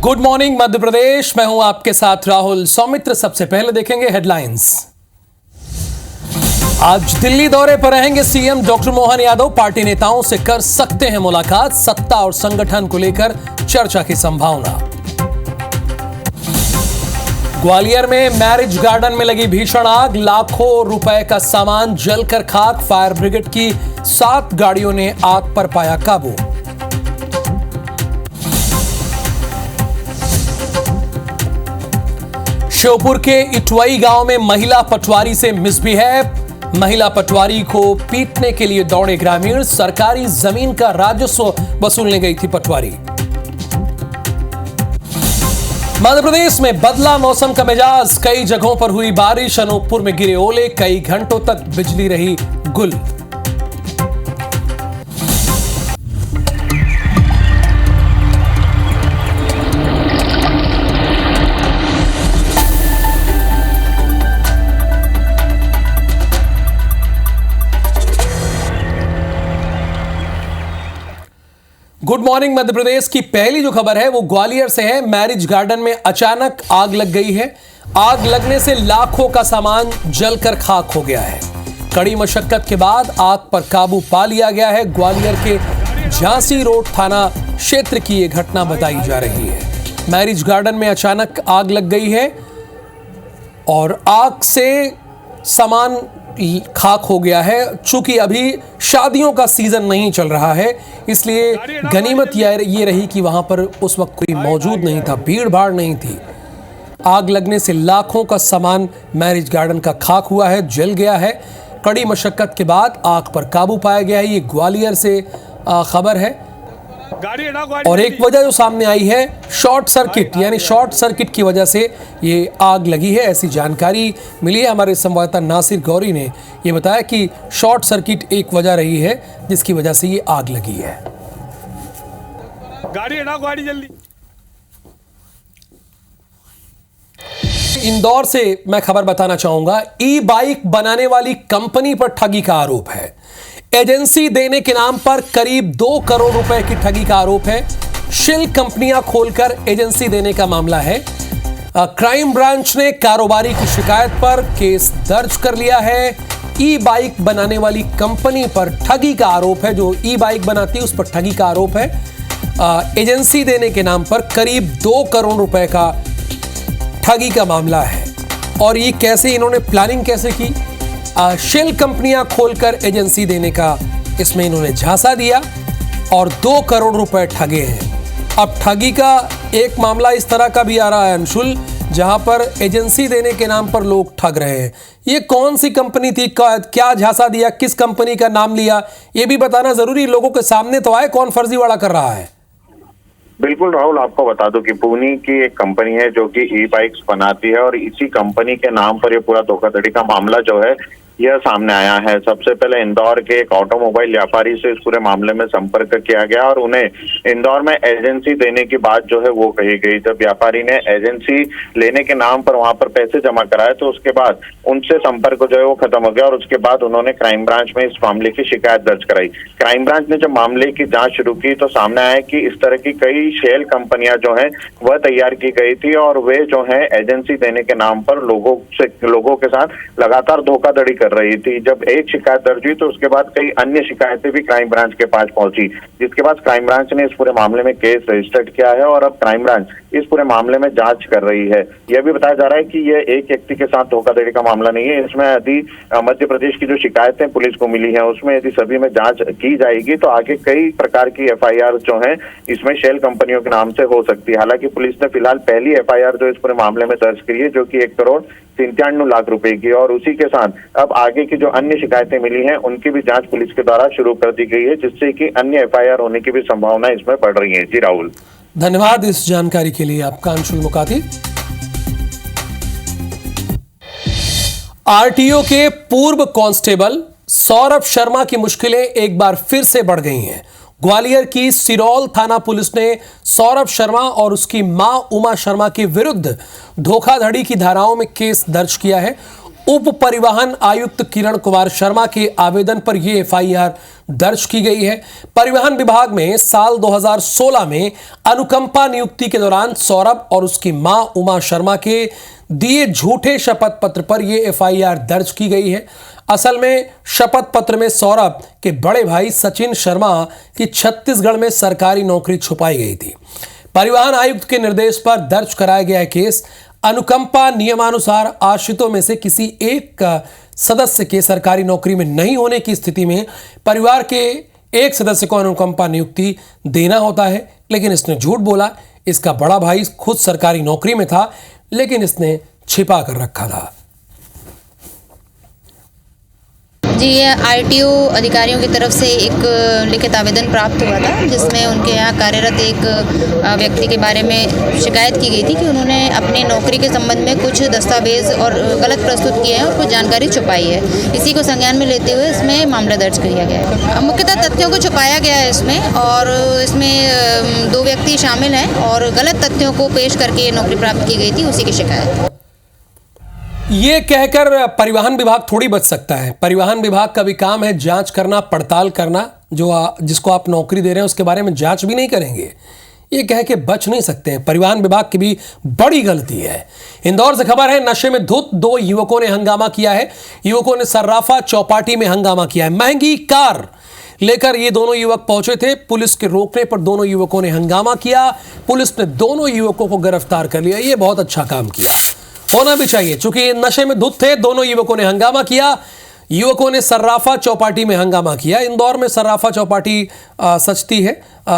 Good morning Madhya Pradesh, मैं हूं आपके साथ राहुल सौमित्र। सबसे पहले देखेंगे हेडलाइंस। आज दिल्ली दौरे पर रहेंगे CM doctor Mohan Yadav. Party नेताओं से कर सकते हैं मुलाकात। सत्ता और संगठन को लेकर चर्चा की संभावना। ग्वालियर में मैरिज गार्डन में लगी भीषण आग। लाखों रुपए का सामान जलकर खाक। फायर ब्रिगेड की 7 गाड़ियों ने आग पर पाया काबू। श्योपुर के इटवई गांव में महिला पटवारी से मिसबिहेव। महिला पटवारी को पीटने के लिए दौड़े ग्रामीण। सरकारी जमीन का राजस्व वसूलने गई थी पटवारी। मध्य प्रदेश में बदला मौसम का मिजाज। कई जगहों पर हुई बारिश। अनूपपुर में गिरे ओले। कई घंटों तक बिजली रही गुल। गुड मॉर्निंग मध्य प्रदेश की पहली जो खबर है वो ग्वालियर से है। मैरिज गार्डन में अचानक आग लग गई है। आग लगने से लाखों का सामान जलकर खाक हो गया है। कड़ी मशक्कत के बाद आग पर काबू पा लिया गया है। ग्वालियर के झांसी रोड थाना क्षेत्र की यह घटना बताई जा रही है। मैरिज गार्डन में अचानक आग लग गई है और आग से सामान खाक हो गया है। चूंकि अभी शादियों का सीजन नहीं चल रहा है, इसलिए गनीमत ये रही कि वहां पर उस वक्त कोई मौजूद नहीं था, भीड़ भाड़ नहीं थी। आग लगने से लाखों का सामान मैरिज गार्डन का खाक हुआ है, जल गया है। कड़ी मशक्कत के बाद आग पर काबू पाया गया है। ये ग्वालियर से खबर है। और एक वजह जो सामने आई है शॉर्ट सर्किट, यानी शॉर्ट सर्किट की वजह से ये आग लगी है, ऐसी जानकारी मिली है। हमारे संवाददाता नासिर गौरी ने ये बताया कि शॉर्ट सर्किट एक वजह रही है जिसकी वजह से ये आग लगी है। गाड़ी जल्दी। इंदौर से मैं खबर बताना चाहूंगा। ई बाइक बनाने वाली कंपनी पर ठगी का आरोप है। एजेंसी देने के नाम पर करीब 2 करोड़ रुपए की ठगी का आरोप है। शेल कंपनियां खोलकर एजेंसी देने का मामला है। क्राइम ब्रांच ने कारोबारी की शिकायत पर केस दर्ज कर लिया है। ई बाइक बनाने वाली कंपनी पर ठगी का आरोप है। जो ई बाइक बनाती है उस पर ठगी का आरोप है। एजेंसी देने के नाम पर करीब 2 करोड़ रुपए का ठगी का मामला है। और ये कैसे, इन्होंने प्लानिंग कैसे की? शेल कंपनियां खोलकर एजेंसी देने का इसमें इन्होंने झांसा दिया और 2 करोड़ रुपए ठगे हैं। अब ठगी का एक मामला इस तरह का भी आ रहा है अंशुल, जहां पर एजेंसी देने के नाम पर लोग ठग रहे हैं। ये कौन सी कंपनी थी, क्या झांसा दिया, किस कंपनी का नाम लिया, ये भी बताना जरूरी। लोगों के सामने तो आए कौन फर्जीवाड़ा कर रहा है। बिल्कुल राहुल, आपको बता दूं कि पुणे की एक कंपनी है जो कि ई बाइक्स बनाती है और इसी कंपनी के नाम पर ये पूरा धोखाधड़ी का मामला जो है यह सामने आया है। सबसे पहले इंदौर के एक ऑटोमोबाइल व्यापारी से इस पूरे मामले में संपर्क किया गया और उन्हें इंदौर में एजेंसी देने की बात जो है वो कही गई। जब व्यापारी ने एजेंसी लेने के नाम पर वहां पर पैसे जमा कराए तो उसके बाद उनसे संपर्क जो है वो खत्म हो गया और उसके बाद उन्होंने क्राइम ब्रांच में इस मामले की शिकायत दर्ज कराई। क्राइम ब्रांच ने जब मामले की जाँच शुरू की तो सामने आया कि इस तरह की कई शेल कंपनियां जो है वह तैयार की गई थी और वे जो है एजेंसी देने के नाम पर लोगों के साथ लगातार धोखाधड़ी कर रही थी। जब एक शिकायत दर्ज हुई तो उसके बाद कई अन्य शिकायतें भी क्राइम ब्रांच के पास पहुंची, जिसके बाद क्राइम ब्रांच ने इस पूरे मामले में केस रजिस्टर्ड किया है और अब क्राइम ब्रांच इस पूरे मामले में जांच कर रही है। यह भी बताया जा रहा है कि यह एक व्यक्ति के साथ धोखाधड़ी का मामला नहीं है। इसमें यदि मध्य प्रदेश की जो शिकायतें पुलिस को मिली है उसमें यदि सभी में जांच की जाएगी तो आगे कई प्रकार की एफआईआर जो है इसमें शेल कंपनियों के नाम से हो सकती है। हालांकि पुलिस ने फिलहाल पहली एफआईआर जो इस पूरे मामले में दर्ज की है जो कि 1 करोड़ 97 लाख रुपए की, और उसी के साथ अब आगे की जो अन्य शिकायतें मिली हैं उनकी भी जांच पुलिस के द्वारा शुरू कर दी गई है, जिससे कि अन्य एफआईआर होने की भी संभावना इसमें बढ़ रही है। जी राहुल, धन्यवाद इस जानकारी के लिए आपका अंशुल मुकाती। आरटीओ के पूर्व कांस्टेबल सौरभ शर्मा की मुश्किलें एक बार फिर से बढ़ गई हैं। ग्वालियर की सिरौल थाना पुलिस ने सौरभ शर्मा और उसकी मां उमा शर्मा के विरुद्ध धोखाधड़ी की धाराओं में केस दर्ज किया है उप परिवहन आयुक्त किरण कुमार शर्मा के आवेदन पर यह एफआईआर दर्ज की गई है। परिवहन विभाग में साल 2016 में अनुकंपा नियुक्ति के दौरान सौरभ और उसकी मां उमा शर्मा के दिए झूठे शपथ पत्र पर यह एफआईआर दर्ज की गई है। असल में शपथ पत्र में सौरभ के बड़े भाई सचिन शर्मा की छत्तीसगढ़ में सरकारी नौकरी छुपाई गई थी। परिवहन आयुक्त के निर्देश पर दर्ज कराया गया केस अनुकंपा नियमानुसार आश्रितों में से किसी एक सदस्य के सरकारी नौकरी में नहीं होने की स्थिति में परिवार के एक सदस्य को अनुकंपा नियुक्ति देना होता है, लेकिन इसने झूठ बोला। इसका बड़ा भाई खुद सरकारी नौकरी में था, लेकिन इसने छिपा कर रखा था। जी, ये आरटीओ अधिकारियों की तरफ से एक लिखित आवेदन प्राप्त हुआ था, जिसमें उनके यहाँ कार्यरत एक व्यक्ति के बारे में शिकायत की गई थी कि उन्होंने अपनी नौकरी के संबंध में कुछ दस्तावेज और गलत प्रस्तुत किए हैं और कुछ जानकारी छुपाई है। इसी को संज्ञान में लेते हुए इसमें मामला दर्ज किया गया है। मुख्यतः तथ्यों को छुपाया गया है इसमें, और इसमें 2 व्यक्ति शामिल हैं और गलत तथ्यों को पेश करके ये नौकरी प्राप्त की गई थी, उसी की शिकायत। ये कहकर परिवहन विभाग थोड़ी बच सकता है। परिवहन विभाग का भी काम है जांच करना, पड़ताल करना। जिसको आप नौकरी दे रहे हैं उसके बारे में जांच भी नहीं करेंगे, ये कह के बच नहीं सकते हैं। परिवहन विभाग की भी बड़ी गलती है। इंदौर से खबर है, नशे में धुत 2 युवकों ने हंगामा किया है। युवकों ने सर्राफा चौपाटी में हंगामा किया है। महंगी कार लेकर ये दोनों युवक पहुंचे थे। पुलिस के रोकने पर दोनों युवकों ने हंगामा किया। पुलिस ने दोनों युवकों को गिरफ्तार कर लिया। ये बहुत अच्छा काम किया, होना भी चाहिए। चूंकि नशे में धुत थे, दोनों युवकों ने हंगामा किया। युवकों ने सर्राफा चौपाटी में हंगामा किया। इंदौर में सर्राफा चौपाटी सजती है।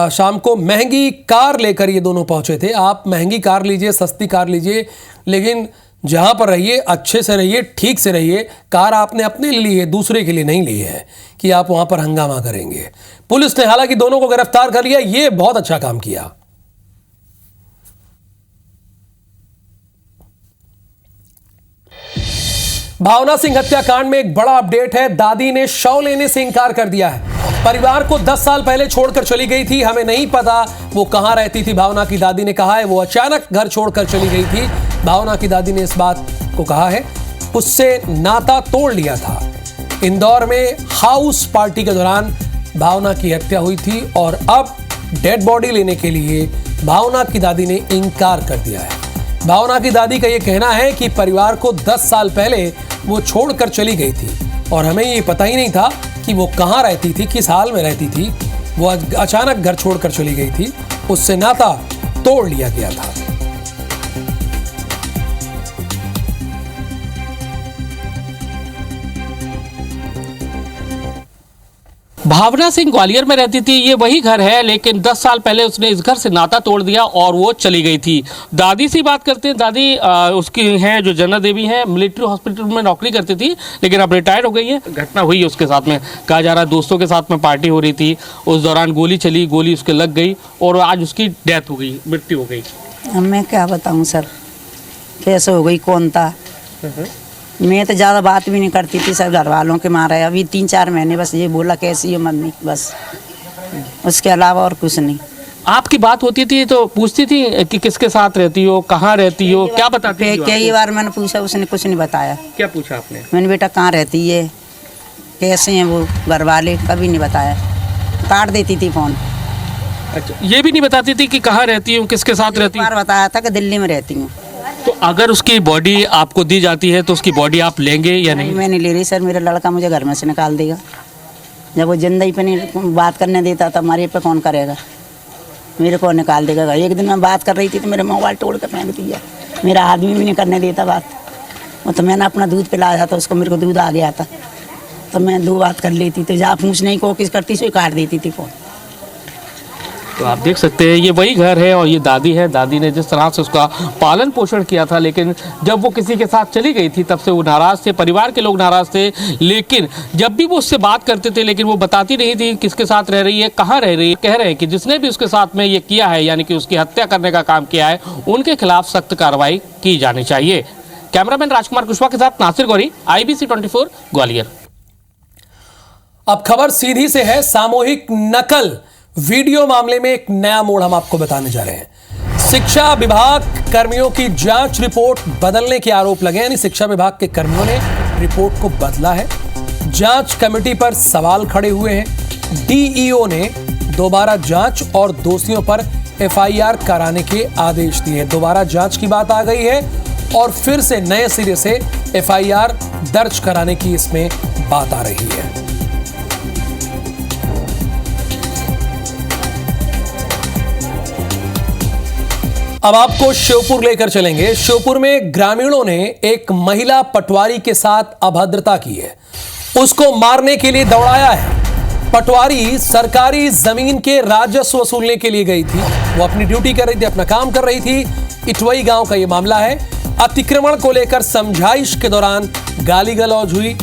शाम को महंगी कार लेकर ये दोनों पहुंचे थे। आप महंगी कार लीजिए, सस्ती कार लीजिए, लेकिन जहां पर रहिए अच्छे से रहिए, ठीक से रहिए। कार आपने अपने लिए ली है, दूसरे के लिए नहीं ली है कि आप वहां पर हंगामा करेंगे। पुलिस ने हालांकि दोनों को गिरफ्तार कर लिया। ये बहुत अच्छा काम किया। भावना सिंह हत्याकांड में एक बड़ा अपडेट है। दादी ने शव लेने से इंकार कर दिया है। परिवार को 10 साल पहले छोड़कर चली गई थी। हमें नहीं पता वो कहां रहती थी। भावना की दादी ने कहा है वो अचानक घर छोड़कर चली गई थी। भावना की दादी ने इस बात को कहा है, उससे नाता तोड़ लिया था। इंदौर में हाउस पार्टी के दौरान भावना की हत्या हुई थी और अब डेड बॉडी लेने के लिए भावना की दादी ने इंकार कर दिया है। भावना की दादी का यह कहना है कि परिवार को 10 साल पहले वो छोड़कर चली गई थी और हमें ये पता ही नहीं था कि वो कहाँ रहती थी, किस हाल में रहती थी। वो अचानक घर छोड़कर चली गई थी, उससे नाता तोड़ लिया गया था। भावना सिंह ग्वालियर में रहती थी। ये वही घर है, लेकिन 10 साल पहले उसने इस घर से नाता तोड़ दिया और वो चली गई थी। दादी से बात करते हैं। दादी उसकी हैं जो जन्ना देवी हैं, मिलिट्री हॉस्पिटल में नौकरी करती थी, लेकिन अब रिटायर हो गई है। घटना हुई है उसके साथ में, कहा जा रहा है दोस्तों के साथ में पार्टी हो रही थी, उस दौरान गोली चली, गोली उसके लग गई और आज उसकी डेथ हो गई, मृत्यु हो गई। मैं क्या बताऊँ सर, कैसे हो गई, कौन था। मैं तो ज़्यादा बात भी नहीं करती थी, सब घर वालों के मारा है। अभी 3-4 महीने बस ये बोला कैसी है मम्मी, बस उसके अलावा और कुछ नहीं। आपकी बात होती थी तो पूछती थी कि किसके साथ रहती हो, कहाँ रहती हो, क्या बताती थी? कई बार मैंने पूछा, उसने कुछ नहीं बताया। क्या पूछा आपने? मैंने बेटा कहाँ रहती है, कैसे हैं वो घर वाले, कभी नहीं बताया। काट देती थी फ़ोन। अच्छा, ये भी नहीं बताती थी कि कहाँ रहती हूँ, किसके साथ रहती हूँ? बार बताया था कि दिल्ली में रहती हूँ। तो अगर उसकी बॉडी आपको दी जाती है तो उसकी बॉडी आप लेंगे या नहीं? मैं नहीं ले रही सर, मेरा लड़का मुझे घर में से निकाल देगा। जब वो जिंदगी पे नहीं बात करने देता था, हमारे पे कौन करेगा, मेरे को निकाल देगा। एक दिन मैं बात कर रही थी तो मेरे मोबाइल तोड़ कर फेंक दिया। मेरा आदमी भी नहीं करने देता बात। वो तो मैंने अपना दूध पिलाया था उसको, मेरे को दूध आ गया था तो मैं 2 बात कर लेती। तो जहाँ पूछने की कोशिश करती सो काट देती थी फ़ोन। तो आप देख सकते हैं ये वही घर है और ये दादी है। दादी ने जिस तरह से उसका पालन पोषण किया था, लेकिन जब वो किसी के साथ चली गई थी तब से वो नाराज़ थे, परिवार के लोग नाराज़ थे। लेकिन जब भी वो उससे बात करते थे, लेकिन वो बताती नहीं थी किसके साथ रह रही है, कहाँ रह रही है। कह रहे हैं कि जिसने भी उसके साथ में ये किया है, यानी कि उसकी हत्या करने का काम किया है, उनके खिलाफ सख्त कार्रवाई की जानी चाहिए। कैमरामैन राजकुमार कुशवाहा के साथ नासिर गौरी, IBC 24 ग्वालियर। अब खबर सीधी से है। सामूहिक नकल वीडियो मामले में एक नया मोड़ हम आपको बताने जा रहे हैं। शिक्षा विभाग कर्मियों की जांच रिपोर्ट बदलने के आरोप लगे, यानी शिक्षा विभाग के कर्मियों ने रिपोर्ट को बदला है। जांच कमेटी पर सवाल खड़े हुए हैं। डीईओ ने दोबारा जांच और दोषियों पर एफआईआर कराने के आदेश दिए। दोबारा जांच की बात आ गई है और फिर से नए सिरे से एफआईआर दर्ज कराने की इसमें बात आ रही है। अब आपको श्योपुर लेकर चलेंगे। श्योपुर में ग्रामीणों ने एक महिला पटवारी के साथ अभद्रता की है, उसको मारने के लिए दौड़ाया है। पटवारी सरकारी जमीन के राजस्व वसूलने के लिए गई थी, वो अपनी ड्यूटी कर रही थी, अपना काम कर रही थी। इटवई गांव का यह मामला है। अतिक्रमण को लेकर समझाइश के दौरान गाली गलौज हुई।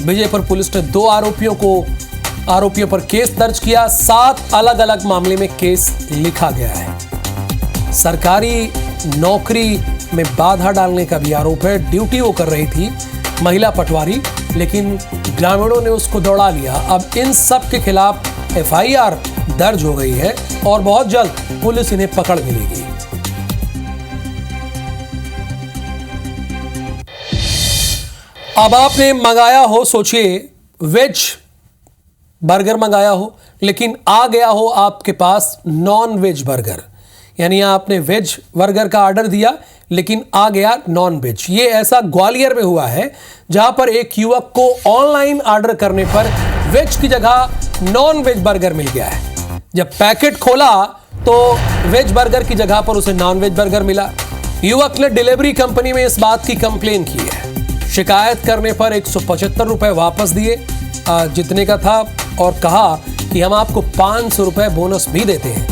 विजयपुर पुलिस ने 2 आरोपियों पर केस दर्ज किया। 7 अलग अलग मामले में केस लिखा गया है। सरकारी नौकरी में बाधा डालने का भी आरोप है। ड्यूटी वो कर रही थी महिला पटवारी, लेकिन ग्रामीणों ने उसको दौड़ा लिया। अब इन सब के खिलाफ एफआईआर दर्ज हो गई है और बहुत जल्द पुलिस इन्हें पकड़ भी लेगी। अब आपने मंगाया हो, सोचिए वेज बर्गर मंगाया हो, लेकिन आ गया हो आपके पास नॉन वेज बर्गर, यानी आपने वेज बर्गर का ऑर्डर दिया लेकिन आ गया नॉन वेज। ये ऐसा ग्वालियर में हुआ है, जहां पर एक युवक को ऑनलाइन ऑर्डर करने पर वेज की जगह नॉन वेज बर्गर मिल गया है। जब पैकेट खोला तो वेज बर्गर की जगह पर उसे नॉन वेज बर्गर मिला। युवक ने डिलीवरी कंपनी में इस बात की कंप्लेन की है। शिकायत करने पर 175 रुपए वापस दिए जितने का था, और कहा कि हम आपको 500 रुपए बोनस भी देते हैं।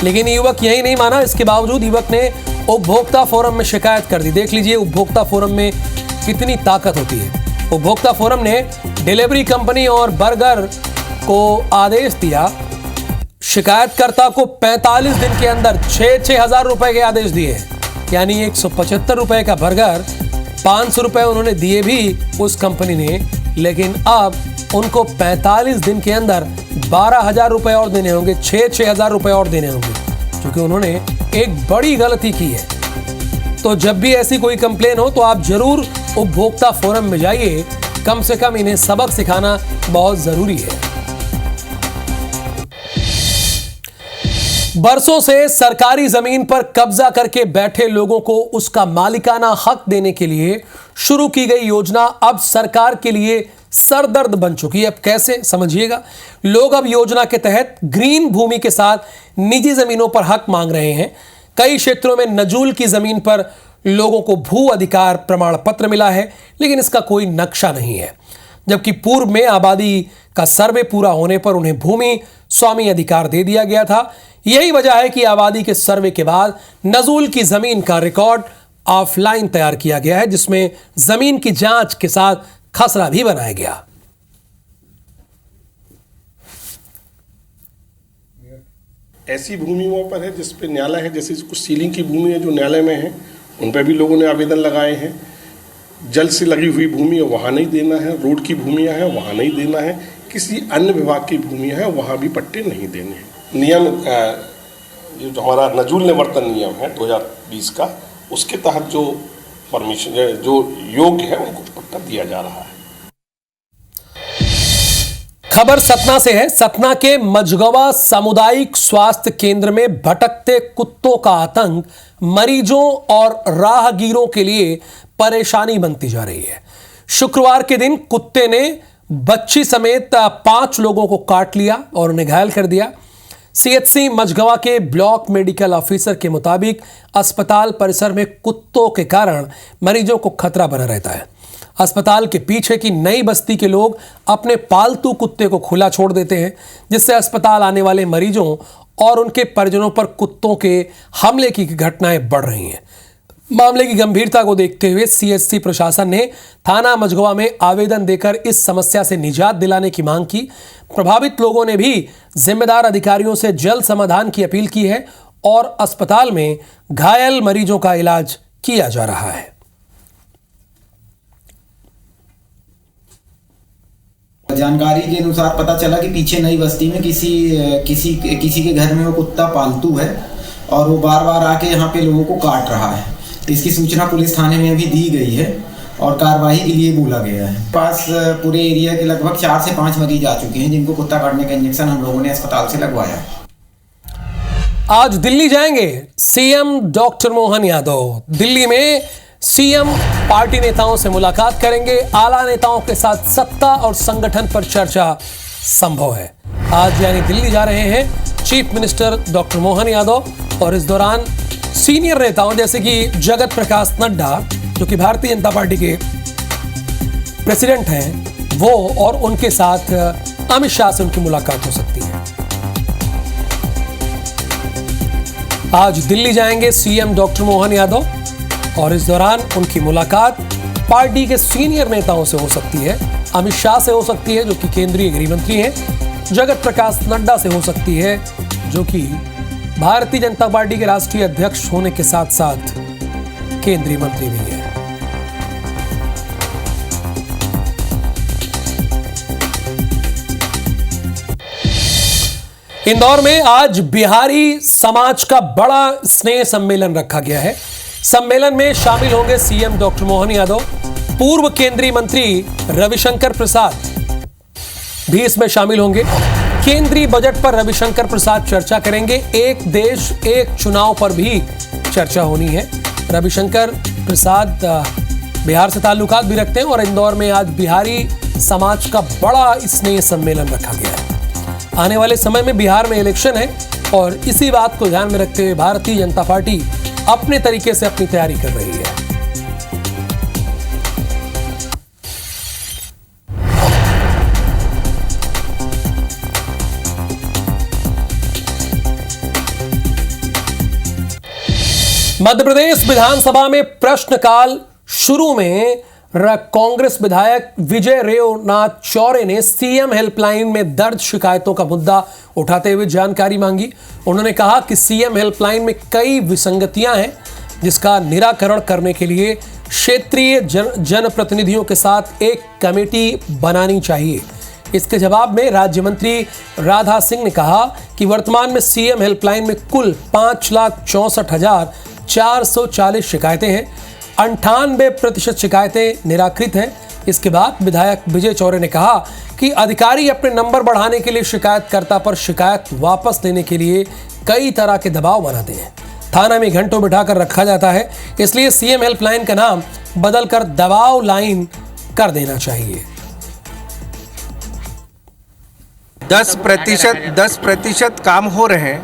लेकिन युवक यही नहीं माना। इसके बावजूद युवक ने उपभोक्ता फोरम में शिकायत कर दी। देख लीजिए उपभोक्ता फोरम में कितनी ताकत होती है। उपभोक्ता फोरम ने डिलीवरी कंपनी और बर्गर को आदेश दिया। शिकायतकर्ता को 45 दिन के अंदर 6-6 हजार रुपए के आदेश दिए, यानी 175 रुपए का बर्गर 500 रुपए उन्होंने दिए भी उस कंपनी ने, लेकिन अब उनको 45 दिन के अंदर 12,000 रुपए और देने होंगे, 6-6 हजार रुपए और देने होंगे, क्योंकि उन्होंने एक बड़ी गलती की है। तो जब भी ऐसी कोई कंप्लेन हो तो आप जरूर उपभोक्ता फोरम में जाइए। कम से कम इन्हें सबक सिखाना बहुत जरूरी है। बरसों से सरकारी जमीन पर कब्जा करके बैठे लोगों को उसका मालिकाना हक देने के लिए शुरू की गई योजना अब सरकार के लिए सरदर्द बन चुकी है। अब कैसे, समझिएगा। लोग अब योजना के तहत ग्रीन भूमि के साथ निजी जमीनों पर हक मांग रहे हैं। कई क्षेत्रों में नजूल की जमीन पर लोगों को भू अधिकार प्रमाण पत्र मिला है, लेकिन इसका कोई नक्शा नहीं है। जबकि पूर्व में आबादी का सर्वे पूरा होने पर उन्हें भूमि स्वामी अधिकार दे दिया गया था। यही वजह है कि आबादी के सर्वे के बाद नजूल की जमीन का रिकॉर्ड ऑफलाइन तैयार किया गया है, जिसमें जमीन की जांच के साथ खसरा भी बनाया गया। ऐसी भूमियों पर है जिस पे न्यायालय है, जैसे कुछ सीलिंग की भूमि है जो न्यायालय में है, उन पर भी लोगों ने आवेदन लगाए हैं। जल से लगी हुई भूमि है वहाँ नहीं देना है, रोड की भूमियाँ हैं वहाँ नहीं देना है, किसी अन्य विभाग की भूमियाँ हैं वहाँ भी पट्टे नहीं देने हैं। नियम जो हमारा नजूल निवर्तन नियम है 2020 का, उसके तहत जो परमिशन जो योग्य है उनको पट्टा दिया जा रहा है। खबर सतना से है। सतना के मझगवा सामुदायिक स्वास्थ्य केंद्र में भटकते कुत्तों का आतंक मरीजों और राहगीरों के लिए परेशानी बनती जा रही है। शुक्रवार के दिन कुत्ते ने बच्ची समेत 5 लोगों को काट लिया और उन्हें घायल कर दिया। सीएचसी मझगवा के ब्लॉक मेडिकल ऑफिसर के मुताबिक अस्पताल परिसर में कुत्तों के कारण मरीजों को खतरा बना रहता है। अस्पताल के पीछे की नई बस्ती के लोग अपने पालतू कुत्ते को खुला छोड़ देते हैं, जिससे अस्पताल आने वाले मरीजों और उनके परिजनों पर कुत्तों के हमले की घटनाएं बढ़ रही हैं। मामले की गंभीरता को देखते हुए सीएचसी प्रशासन ने थाना मझगवा में आवेदन देकर इस समस्या से निजात दिलाने की मांग की। प्रभावित लोगों ने भी जिम्मेदार अधिकारियों से जल्द समाधान की अपील की है और अस्पताल में घायल मरीजों का इलाज किया जा रहा है। जानकारी के अनुसार पता चला कि पीछे नई बस्ती में किसी के घर में वो कुत्ता पालतू है और वो बार बार आके यहाँ पे लोगों को काट रहा है। इसकी सूचना पुलिस थाने में अभी दी गई है और कार्रवाई के लिए बोला गया है। पास पूरे एरिया के लगभग 4 से 5 मरीज आ चुके हैं जिनको कुत्ता काटने का इंजेक्शन हम लोगों ने अस्पताल से लगवाया है। आज दिल्ली जाएंगे सीएम डॉक्टर मोहन यादव। दिल्ली में सीएम पार्टी नेताओं से मुलाकात करेंगे। आला नेताओं के साथ सत्ता और संगठन पर चर्चा संभव है। आज यानी दिल्ली जा रहे हैं chief minister doctor Mohan Yadav और इस दौरान सीनियर नेताओं जैसे कि जगत प्रकाश नड्डा जो कि भारतीय जनता पार्टी के प्रेसिडेंट हैं, वो और उनके साथ अमित शाह से उनकी मुलाकात हो सकती है। आज दिल्ली जाएंगे सीएम डॉक्टर मोहन यादव और इस दौरान उनकी मुलाकात पार्टी के सीनियर नेताओं से हो सकती है। अमित शाह से हो सकती है जो कि केंद्रीय गृह मंत्री हैं, जगत प्रकाश नड्डा से हो सकती है जो कि भारतीय जनता पार्टी के राष्ट्रीय अध्यक्ष होने के साथ साथ केंद्रीय मंत्री भी हैं। इंदौर में आज बिहारी समाज का बड़ा स्नेह सम्मेलन रखा गया है। सम्मेलन में शामिल होंगे सीएम डॉक्टर मोहन यादव, पूर्व केंद्रीय मंत्री रविशंकर प्रसाद भी इसमें शामिल होंगे। केंद्रीय बजट पर रविशंकर प्रसाद चर्चा करेंगे। एक देश एक चुनाव पर भी चर्चा होनी है। रविशंकर प्रसाद बिहार से ताल्लुकात भी रखते हैं और इंदौर में आज बिहारी समाज का बड़ा स्नेह सम्मेलन रखा गया है। आने वाले समय में बिहार में इलेक्शन है और इसी बात को ध्यान में रखते हुए भारतीय जनता पार्टी अपने तरीके से अपनी तैयारी कर रही है। मध्य प्रदेश विधानसभा में प्रश्नकाल शुरू में कांग्रेस विधायक विजय रेवनाथ चौरे ने सीएम हेल्पलाइन में दर्ज शिकायतों का मुद्दा उठाते हुए जानकारी मांगी। उन्होंने कहा कि सीएम हेल्पलाइन में कई विसंगतियां हैं जिसका निराकरण करने के लिए क्षेत्रीय जनप्रतिनिधियों के साथ एक कमेटी बनानी चाहिए। इसके जवाब में राज्य मंत्री राधा सिंह ने कहा कि वर्तमान में सीएम हेल्पलाइन में कुल 5,64,440 शिकायतें हैं। 98% शिकायतें निराकृत हैं। इसके बाद विधायक विजय चौरे ने कहा कि अधिकारी अपने नंबर बढ़ाने के लिए शिकायतकर्ता पर शिकायत वापस लेने के लिए कई तरह के दबाव बनाते हैं। थाना में घंटों बिठाकर रखा जाता है, इसलिए सीएम हेल्पलाइन का नाम बदलकर दबाव लाइन कर देना चाहिए। 10% काम हो रहे हैं,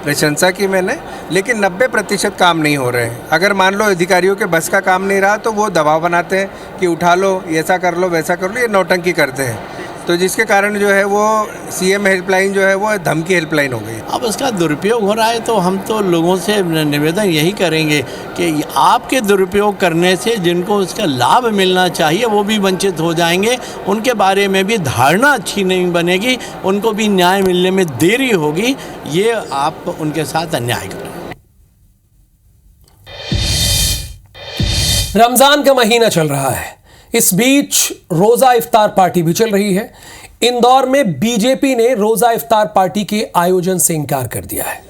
प्रशंसा की मैंने, लेकिन 90% काम नहीं हो रहे हैं। अगर मान लो अधिकारियों के बस का काम नहीं रहा तो वो दबाव बनाते हैं कि उठा लो, ऐसा कर लो, वैसा कर लो, ये नौटंकी करते हैं। तो जिसके कारण जो है वो सीएम हेल्पलाइन जो है वो धमकी हेल्पलाइन हो गई। अब इसका दुरुपयोग हो रहा है तो हम तो लोगों से निवेदन यही करेंगे कि आपके दुरुपयोग करने से जिनको उसका लाभ मिलना चाहिए वो भी वंचित हो जाएंगे। उनके बारे में भी धारणा अच्छी नहीं बनेगी, उनको भी न्याय मिलने में देरी होगी। ये आप उनके साथ अन्याय करें। रमजान का महीना चल रहा है, इस बीच रोजा इफ्तार पार्टी भी चल रही है। इंदौर में बीजेपी ने रोजा इफ्तार पार्टी के आयोजन से इनकार कर दिया है।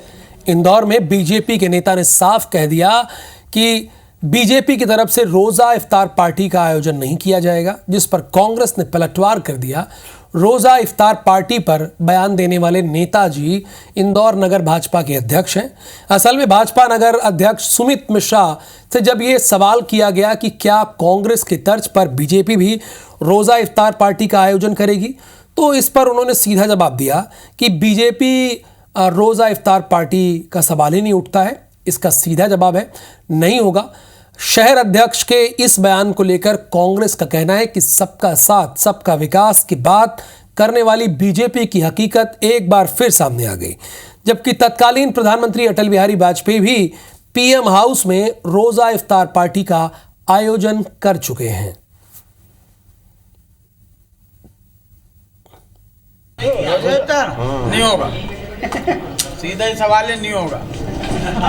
इंदौर में बीजेपी के नेता ने साफ कह दिया कि बीजेपी की तरफ से रोजा इफ्तार पार्टी का आयोजन नहीं किया जाएगा, जिस पर कांग्रेस ने पलटवार कर दिया। रोजा इफ्तार पार्टी पर बयान देने वाले नेताजी इंदौर नगर भाजपा के अध्यक्ष हैं। असल में भाजपा नगर अध्यक्ष सुमित मिश्रा से जब ये सवाल किया गया कि क्या कांग्रेस की तर्ज पर बीजेपी भी रोजा इफ्तार पार्टी का आयोजन करेगी, तो इस पर उन्होंने सीधा जवाब दिया कि बीजेपी रोजा इफ्तार पार्टी का सवाल ही नहीं उठता है। इसका सीधा जवाब है नहीं होगा। शहर अध्यक्ष के इस बयान को लेकर कांग्रेस का कहना है कि सबका साथ सबका विकास की बात करने वाली बीजेपी की हकीकत एक बार फिर सामने आ गई, जबकि तत्कालीन प्रधानमंत्री अटल बिहारी वाजपेयी भी पीएम हाउस में रोजा इफ्तार पार्टी का आयोजन कर चुके हैं। नहीं होगा, सीधा ही सवाल है, नहीं होगा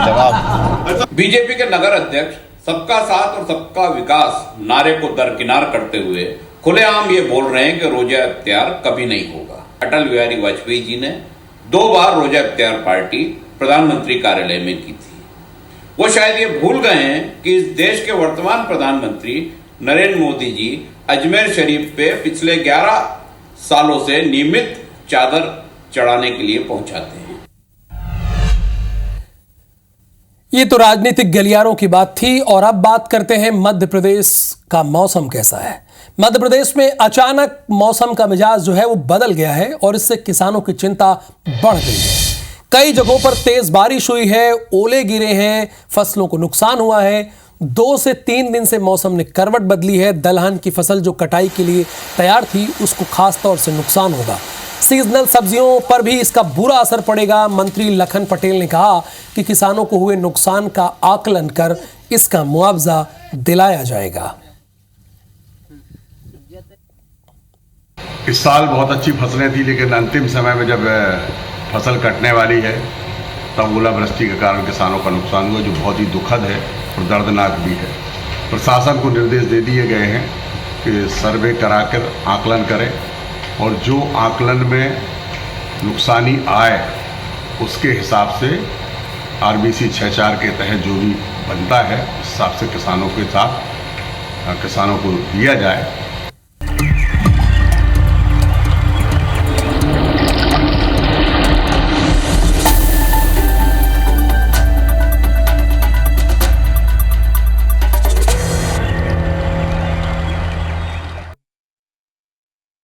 जवाब। बीजेपी के नगर अध्यक्ष सबका साथ और सबका विकास नारे को दरकिनार करते हुए खुलेआम ये बोल रहे हैं कि रोजा इफ्तियार कभी नहीं होगा। अटल बिहारी वाजपेयी जी ने 2 बार रोजा इफ्तियार पार्टी प्रधानमंत्री कार्यालय में की थी। वो शायद ये भूल गए हैं कि इस देश के वर्तमान प्रधानमंत्री नरेंद्र मोदी जी अजमेर शरीफ पे पिछले 11 सालों से नियमित चादर चढ़ाने के लिए पहुंचाते हैं। ये तो राजनीतिक गलियारों की बात थी और अब बात करते हैं मध्य प्रदेश का मौसम कैसा है। मध्य प्रदेश में अचानक मौसम का मिजाज जो है वो बदल गया है और इससे किसानों की चिंता बढ़ गई है। कई जगहों पर तेज बारिश हुई है, ओले गिरे हैं, फसलों को नुकसान हुआ है। 2 से 3 दिन से मौसम ने करवट बदली है। दलहन की फसल जो कटाई के लिए तैयार थी उसको खास तौर से नुकसान होगा। सीजनल सब्जियों पर भी इसका बुरा असर पड़ेगा। मंत्री लखन पटेल ने कहा कि किसानों को हुए नुकसान का आकलन कर इसका मुआवजा दिलाया जाएगा। इस साल बहुत अच्छी फसलें थी, लेकिन अंतिम समय में जब फसल कटने वाली है तब ओलावृष्टि के कारण किसानों का नुकसान हुआ, जो बहुत ही दुखद है और दर्दनाक भी है। प्रशासन को निर्देश दे दिए गए हैं कि सर्वे कराकर आकलन करें और जो आकलन में नुकसानी आए उसके हिसाब से RBC 6.4 के तहत जो भी बनता है उस हिसाब से किसानों के साथ किसानों को दिया जाए।